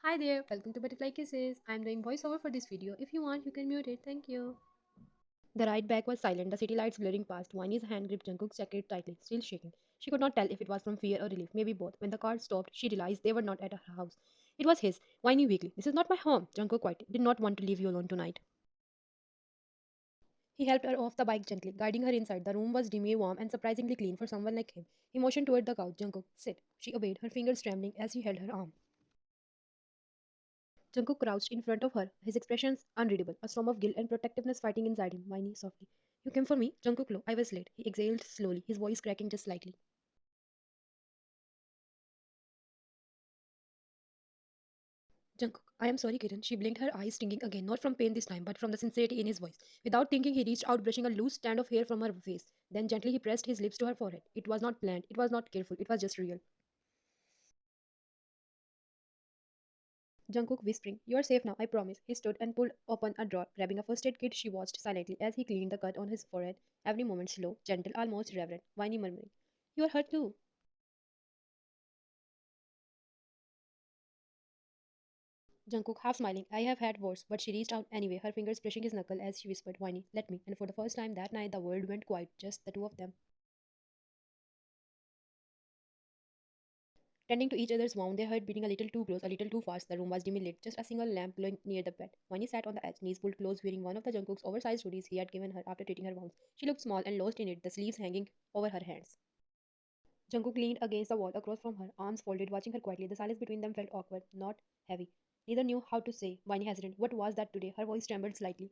Hi there, welcome to Butterfly Kisses. I'm doing voiceover for this video. If you want, you can mute it. Thank you. The ride back was silent, the city lights blurring past. Wani's hand gripped Jungkook's jacket tightly, still shaking. She could not tell if it was from fear or relief, maybe both. When the car stopped, she realized they were not at her house. It was his. Wani weakly. This is not my home. Jungkook quietly did not want to leave you alone tonight. He helped her off the bike gently, guiding her inside. The room was dimly warm and surprisingly clean for someone like him. He motioned toward the couch. Jungkook, sit. She obeyed, her fingers trembling as he held her arm. Jungkook crouched in front of her, his expressions unreadable, a storm of guilt and protectiveness fighting inside him. Whiny softly. You came for me? Jungkook low. I was late. He exhaled slowly, his voice cracking just slightly. Jungkook, I am sorry, Kiran. She blinked, her eyes stinging again, not from pain this time, but from the sincerity in his voice. Without thinking, he reached out, brushing a loose strand of hair from her face. Then gently he pressed his lips to her forehead. It was not planned, it was not careful, it was just real. Jungkook whispering, you are safe now, I promise. He stood and pulled open a drawer, grabbing a first aid kit. She watched silently as he cleaned the cut on his forehead, every moment slow, gentle, almost reverent. Whiny murmuring, you are hurt too. Jungkook half smiling. I have had worse, but she reached out anyway, her fingers brushing his knuckle as she whispered, Whiny, let me. And for the first time that night, the world went quiet, just the two of them. Tending to each other's wound, their heart beating a little too close, a little too fast. The room was dimly lit, just a single lamp glowing near the bed. Whiny sat on the edge, knees pulled close, wearing one of the Jungkook's oversized hoodies he had given her after treating her wounds. She looked small and lost in it, the sleeves hanging over her hands. Jungkook leaned against the wall across from her, arms folded, watching her quietly. The silence between them felt awkward, not heavy. Neither knew how to say. Whiny hesitant. What was that today? Her voice trembled slightly.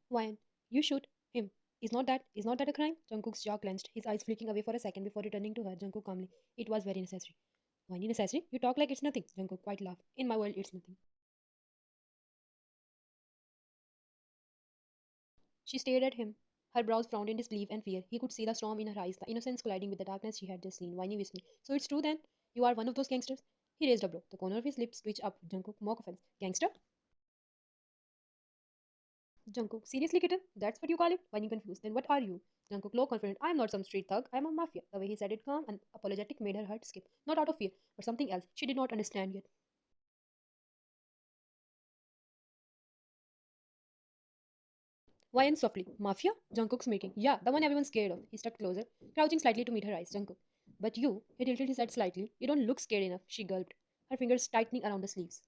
Why? You shoot him. Is not that a crime? Jungkook's jaw clenched, his eyes flicking away for a second before returning to her. Jungkook calmly. It was very necessary. Why necessary? You talk like it's nothing. Jungkook quite laughed. In my world, it's nothing. She stared at him. Her brows frowned in disbelief and fear. He could see the storm in her eyes, the innocence colliding with the darkness she had just seen. Whiny whispered. So it's true then? You are one of those gangsters? He raised a brow. The corner of his lips twitched up. Jungkook, mock offense. Gangster? Jungkook, seriously, kitten? That's what you call it? Whiny confused. Then what are you? Jungkook, low confident. I am not some street thug. I am a mafia. The way he said it calm and apologetic made her heart skip. Not out of fear, but something else. She did not understand yet. Why softly? Mafia? Jungkook's making. Yeah, the one everyone's scared of. He stepped closer, crouching slightly to meet her eyes. Jungkook. But you, he tilted his head slightly. You don't look scared enough. She gulped, her fingers tightening around the sleeves.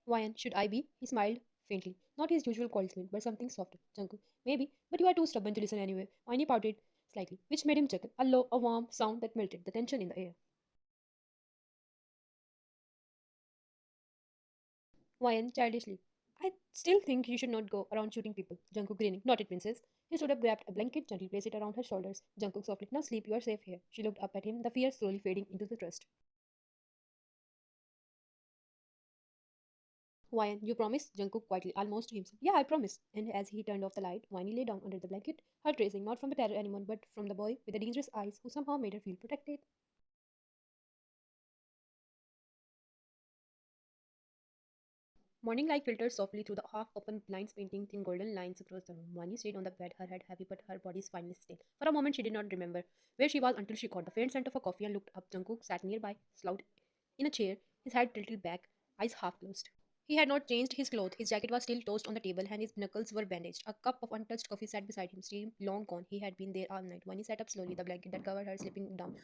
Why should I be? He smiled faintly. Not his usual cold smile, but something softer. Jungkook. Maybe, but you are too stubborn to listen anyway. Winnie pouted slightly, which made him chuckle. A low, a warm sound that melted the tension in the air. Wyan childishly. I still think you should not go around shooting people. Jungkook grinning. Not it, princess. He stood up, grabbed a blanket, gently placed it around her shoulders. Jungkook softly. Now sleep, you are safe here. She looked up at him, the fear slowly fading into the trust. Wyan, you promise? Jungkook quietly, almost to himself. Yeah, I promise. And as he turned off the light, Wani lay down under the blanket, heart racing, not from the terror anymore, but from the boy with the dangerous eyes who somehow made her feel protected. Morning light filtered softly through the half-open blinds, painting thin golden lines across the room. Vani stayed on the bed, her head heavy but her body spineless still. For a moment she did not remember where she was until she caught the faint scent of a coffee and looked up. Jungkook sat nearby, slouched in a chair, his head tilted back, eyes half closed. He had not changed his clothes. His jacket was still tossed on the table and his knuckles were bandaged. A cup of untouched coffee sat beside him, steam long gone. He had been there all night. Vani sat up slowly, the blanket that covered her slipping down.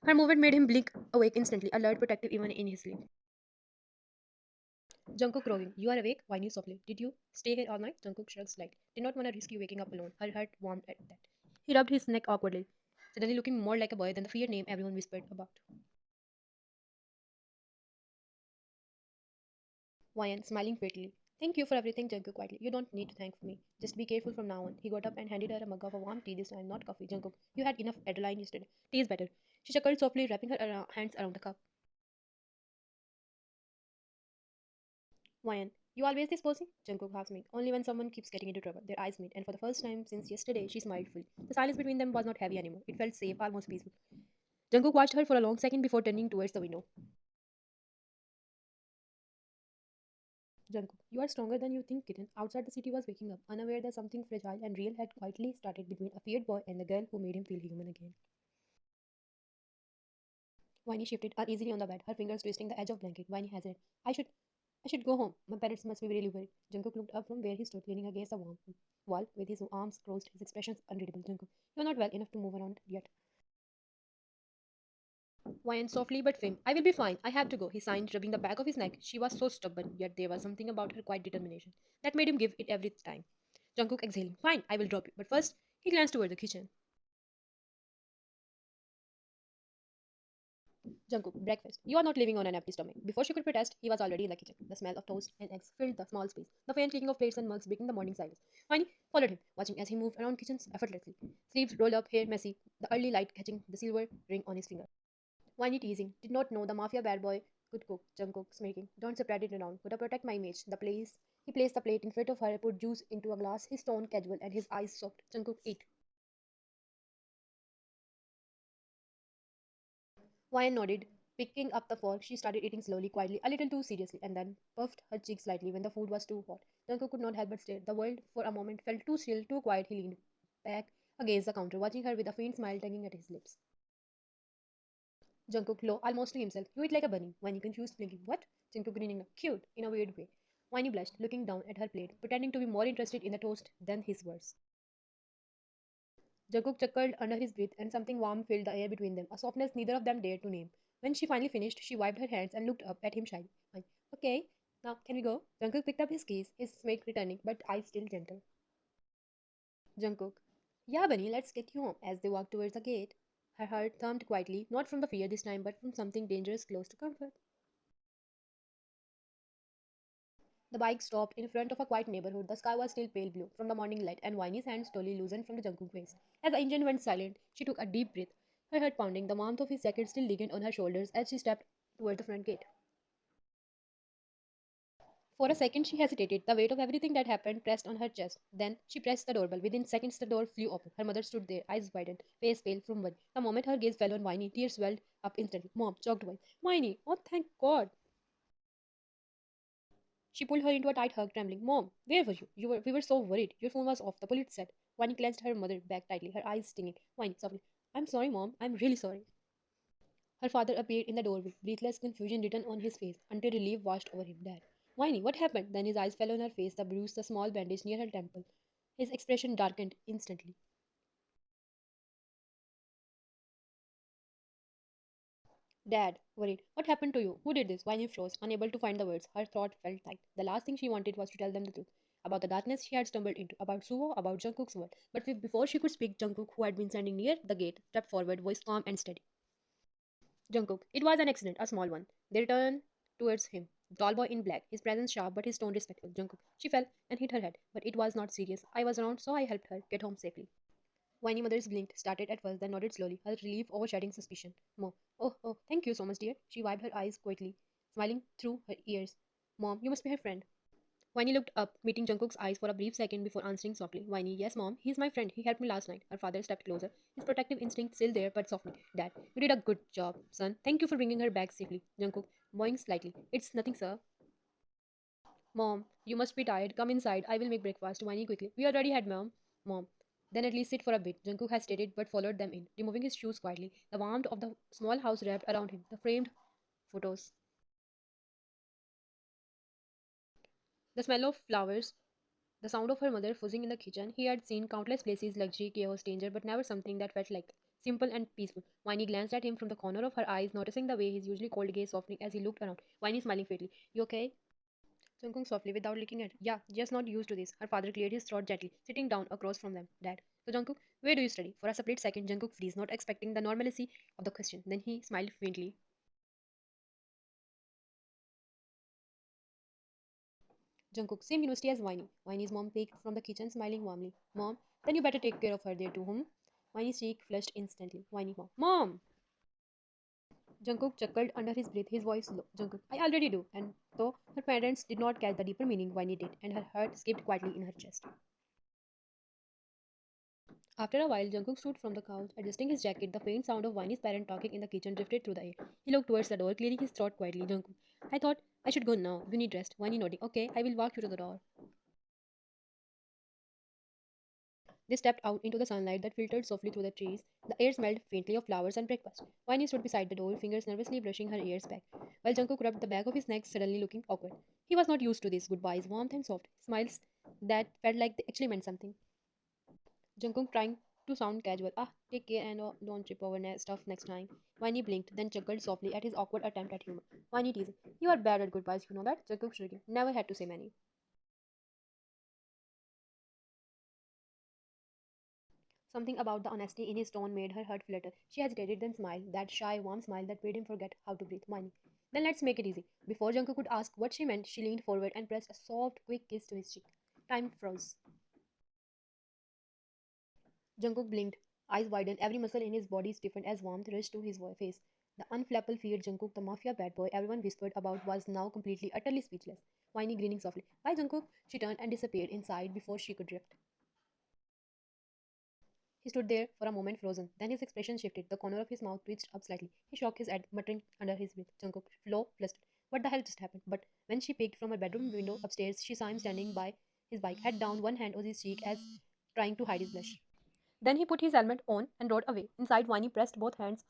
Her movement made him blink awake instantly, alert, protective even in his sleep. Jungkook growling. You are awake? Whining softly. Did you stay here all night? Jungkook shrugged slightly. Did not want to risk you waking up alone. Her heart warmed at that. He rubbed his neck awkwardly, suddenly looking more like a boy than the fear name everyone whispered about. Wyan, smiling fatally. Thank you for everything, Jungkook quietly. You don't need to thank me. Just be careful from now on. He got up and handed her a mug of a warm tea this time, not coffee. Jungkook, you had enough adrenaline yesterday. Tea is better. She chuckled softly, wrapping her hands around the cup. Wyan, you always this posing? Jungkook half smiled. Only when someone keeps getting into trouble. Their eyes met, and for the first time since yesterday, she smiled fully. The silence between them was not heavy anymore. It felt safe, almost peaceful. Jungkook watched her for a long second before turning towards the window. Jungkook, you are stronger than you think, kitten. Outside the city was waking up, unaware that something fragile and real had quietly started between a feared boy and the girl who made him feel human again. Winnie shifted uneasily on the bed, her fingers twisting the edge of blanket. Winnie hesitated. I should go home. My parents must be really worried. Jungkook looked up from where he stood, leaning against the wall with his arms crossed, his expressions unreadable. Jungkook, you're not well enough to move around yet. Whined softly but firm. I will be fine. I have to go. He signed, rubbing the back of his neck. She was so stubborn, yet there was something about her quiet determination that made him give it every time. Jungkook exhaling. Fine, I will drop you. But first, he glanced toward the kitchen. Jungkook, breakfast. You are not living on an empty stomach. Before she could protest, he was already in the kitchen. The smell of toast and eggs filled the small space. The faint clicking of plates and mugs breaking the morning silence. Miney followed him, watching as he moved around kitchens effortlessly. Sleeves rolled up, hair messy, the early light catching the silver ring on his finger. Miney teasing. Did not know the mafia bad boy could cook. Jungkook smirking. Don't spread it around. Could I protect my image? He placed the plate in front of her, put juice into a glass, his tone casual and his eyes soft. Jungkook ate. Wyan nodded. Picking up the fork, she started eating slowly, quietly, a little too seriously, and then puffed her cheeks slightly when the food was too hot. Jungkook could not help but stare. The world, for a moment, felt too still, too quiet. He leaned back against the counter, watching her with a faint smile tugging at his lips. Jungkook low, almost to himself. You eat like a bunny. Winnie confused, blinking. What? Jungkook grinning. Cute, in a weird way. Winnie blushed, looking down at her plate, pretending to be more interested in the toast than his words. Jungkook chuckled under his breath, and something warm filled the air between them, a softness neither of them dared to name. When she finally finished, she wiped her hands and looked up at him shyly. Fine. Okay, now can we go? Jungkook picked up his keys, his smirk returning, but eyes still gentle. Jungkook. Yeah, Bunny, let's get you home. As they walked towards the gate, her heart thumped quietly, not from the fear this time, but from something dangerous close to comfort. The bike stopped in front of a quiet neighborhood. The sky was still pale blue from the morning light, and Winnie's hand slowly loosened from the Jungkook waist. As the engine went silent, she took a deep breath, her heart pounding, the warmth of his jacket still lingered on her shoulders as she stepped toward the front gate. For a second, she hesitated, the weight of everything that happened pressed on her chest. Then she pressed the doorbell. Within seconds, the door flew open. Her mother stood there, eyes widened, face pale from worry. The moment her gaze fell on Winnie, tears welled up instantly. Mom, choked voice. Winnie, oh thank God. She pulled her into a tight hug, trembling. Mom, where were you? We were so worried. Your phone was off, the police said. Winnie clenched her mother back tightly, her eyes stinging. Winnie, softly. I'm sorry, Mom. I'm really sorry. Her father appeared in the doorway, breathless confusion written on his face, until relief washed over him. Dad. Winnie, what happened? Then his eyes fell on her face, the bruise, the small bandage near her temple. His expression darkened instantly. Dad, worried. What happened to you? Who did this? Winnie froze, unable to find the words. Her throat felt tight. The last thing she wanted was to tell them the truth. About the darkness she had stumbled into, about Suvo, about Jungkook's world. But before she could speak, Jungkook, who had been standing near the gate, stepped forward, voice calm and steady. Jungkook, it was an accident, a small one. They turned towards him. Tall boy in black, his presence sharp but his tone respectful. Jungkook. She fell and hit her head, but it was not serious. I was around, so I helped her get home safely. Whiny Mother's blinked, started at first, then nodded slowly, her relief overshadowing suspicion. Mom. Oh, thank you so much, dear. She wiped her eyes quickly, smiling through her ears. Mom, you must be her friend. Whiny looked up, meeting Jungkook's eyes for a brief second before answering softly. Whiny, yes, Mom, he's my friend. He helped me last night. Her father stepped closer, his protective instinct still there, but softly. Dad, you did a good job, son. Thank you for bringing her back safely. Jungkook, bowing slightly. It's nothing, sir. Mom, you must be tired. Come inside. I will make breakfast. Whiny quickly. We already had, Mom. Mom. Then at least sit for a bit. Jungkook hesitated but followed them in, removing his shoes quietly. The warmth of the small house wrapped around him. The framed photos. The smell of flowers. The sound of her mother fussing in the kitchen. He had seen countless places, luxury, chaos, danger, but never something that felt like simple and peaceful. Winnie glanced at him from the corner of her eyes, noticing the way his usually cold gaze softening as he looked around. Winnie smiling faintly. You okay? Jungkook softly, without looking at her. Yeah, just not used to this. Her father cleared his throat gently, sitting down across from them. Dad. So Jungkook, where do you study? For a split second, Jungkook froze, not expecting the normalcy of the question. Then he smiled faintly. Jungkook, same university as Winnie. Winnie's mom peeked from the kitchen, smiling warmly. Mom, then you better take care of her there too, hmm? Winnie's cheek flushed instantly. Winnie, mom. Mom! Jungkook chuckled under his breath, his voice low. Jungkook, I already do. And though her parents did not catch the deeper meaning, Winnie did, and her heart skipped quietly in her chest. After a while, Jungkook stood from the couch, adjusting his jacket. The faint sound of Winnie's parent talking in the kitchen drifted through the air. He looked towards the door, clearing his throat quietly. Jungkook, I thought I should go now. You need rest. Why nodding? Okay, I will walk you to the door. They stepped out into the sunlight that filtered softly through the trees. The air smelled faintly of flowers and breakfast. Winnie stood beside the door, fingers nervously brushing her ears back, while Jungkook rubbed the back of his neck, suddenly looking awkward. He was not used to these goodbyes, warmth and soft smiles that felt like they actually meant something. Jungkook trying to sound casual. Ah, take care and don't trip over stuff next time. Winnie blinked, then chuckled softly at his awkward attempt at humor. Winnie teasing. You are bad at goodbyes, you know that? Jungkook shrugging. Never had to say many. Something about the honesty in his tone made her heart flutter. She hesitated, then smiled, that shy, warm smile that made him forget how to breathe. Miney. Then let's make it easy. Before Jungkook could ask what she meant, she leaned forward and pressed a soft, quick kiss to his cheek. Time froze. Jungkook blinked, eyes widened, every muscle in his body stiffened as warmth rushed to his face. The unflappable feared Jungkook, the mafia bad boy everyone whispered about, was now completely, utterly speechless. Winnie grinning softly. Bye, Jungkook. She turned and disappeared inside before she could drift. He stood there for a moment frozen. Then his expression shifted. The corner of his mouth twitched up slightly. He shook his head, muttering under his breath. Jungkook, flow, flustered. What the hell just happened? But when she peeked from her bedroom window upstairs, she saw him standing by his bike, head down, one hand on his cheek as trying to hide his blush. Then he put his helmet on and rode away. Inside, Winnie pressed both hands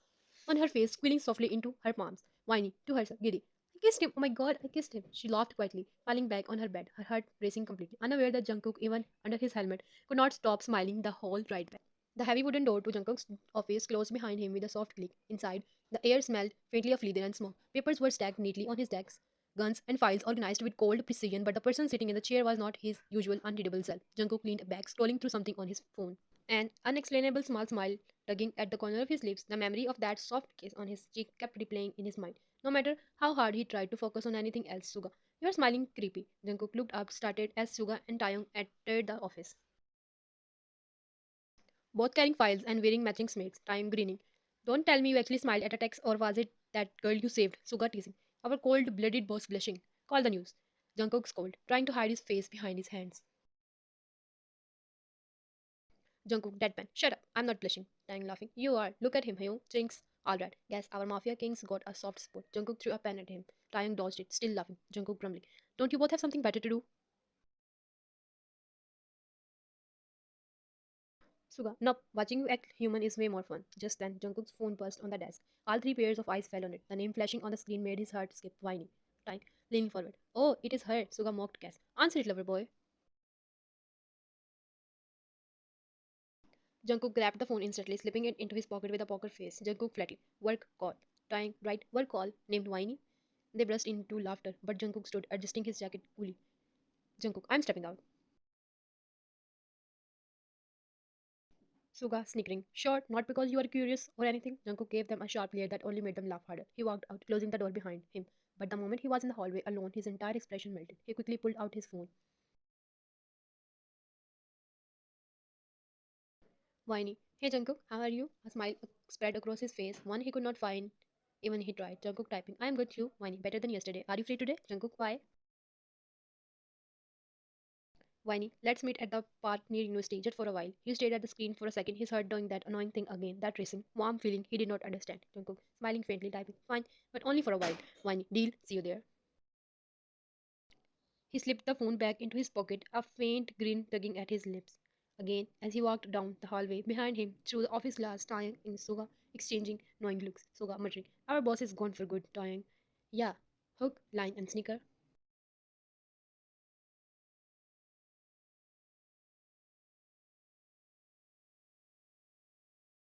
on her face, squealing softly into her palms. Winnie, to herself, giddy. I kissed him. Oh my god, I kissed him. She laughed quietly, falling back on her bed, her heart racing completely, unaware that Jungkook, even under his helmet, could not stop smiling the whole ride back. The heavy wooden door to Jungkook's office closed behind him with a soft click. Inside, the air smelled faintly of leather and smoke. Papers were stacked neatly on his desk, guns and files organized with cold precision, but the person sitting in the chair was not his usual unreadable self. Jungkook leaned back, scrolling through something on his phone. An unexplainable small smile tugging at the corner of his lips, the memory of that soft kiss on his cheek kept replaying in his mind. No matter how hard he tried to focus on anything else, Suga, you are smiling creepy. Jungkook looked up, started as Suga and Taeyong entered the office, both carrying files and wearing matching smits. Taeyong grinning. Don't tell me you actually smiled at a text, or was it that girl you saved? Suga teasing. Our cold-blooded boss blushing. Call the news. Jungkook scolded, trying to hide his face behind his hands. Jungkook, deadpan. Shut up. I'm not blushing. Tang laughing. You are. Look at him, you. Jinx. Alright. Guess our mafia king's got a soft spot. Jungkook threw a pen at him. Taeyong dodged it, still laughing. Jungkook grumbling. Don't you both have something better to do? Suga. Nope. Watching you act human is way more fun. Just then, Jungkook's phone buzzed on the desk. All three pairs of eyes fell on it. The name flashing on the screen made his heart skip, whining. Taeyong leaning forward. Oh, it is her. Suga mocked Cass. Answer it, lover boy. Jungkook grabbed the phone instantly, slipping it into his pocket with a poker face. Jungkook flatly. Work call. Taeyong, right, work call. Named Whiny. They burst into laughter, but Jungkook stood, adjusting his jacket coolly. Jungkook, I'm stepping out. Suga snickering. Sure, not because you are curious or anything. Jungkook gave them a sharp glare that only made them laugh harder. He walked out, closing the door behind him. But the moment he was in the hallway alone, his entire expression melted. He quickly pulled out his phone. Whiny. Hey Jungkook, how are you? A smile spread across his face, one he could not find. Even he tried. Jungkook typing. I'm good, you. Whiny. Better than yesterday. Are you free today? Jungkook, why? Whiny, let's meet at the park near university just for a while. He stayed at the screen for a second, his heart doing that annoying thing again, that racing, warm feeling he did not understand. Jungkook, smiling faintly, typing, fine, but only for a while. Whiny, deal, see you there. He slipped the phone back into his pocket, a faint grin tugging at his lips. Again, as he walked down the hallway behind him, through the office glass, Taeyang and Suga exchanging knowing looks. Suga muttering, our boss is gone for good, Taeyang. Yeah, hook, line, and sneaker.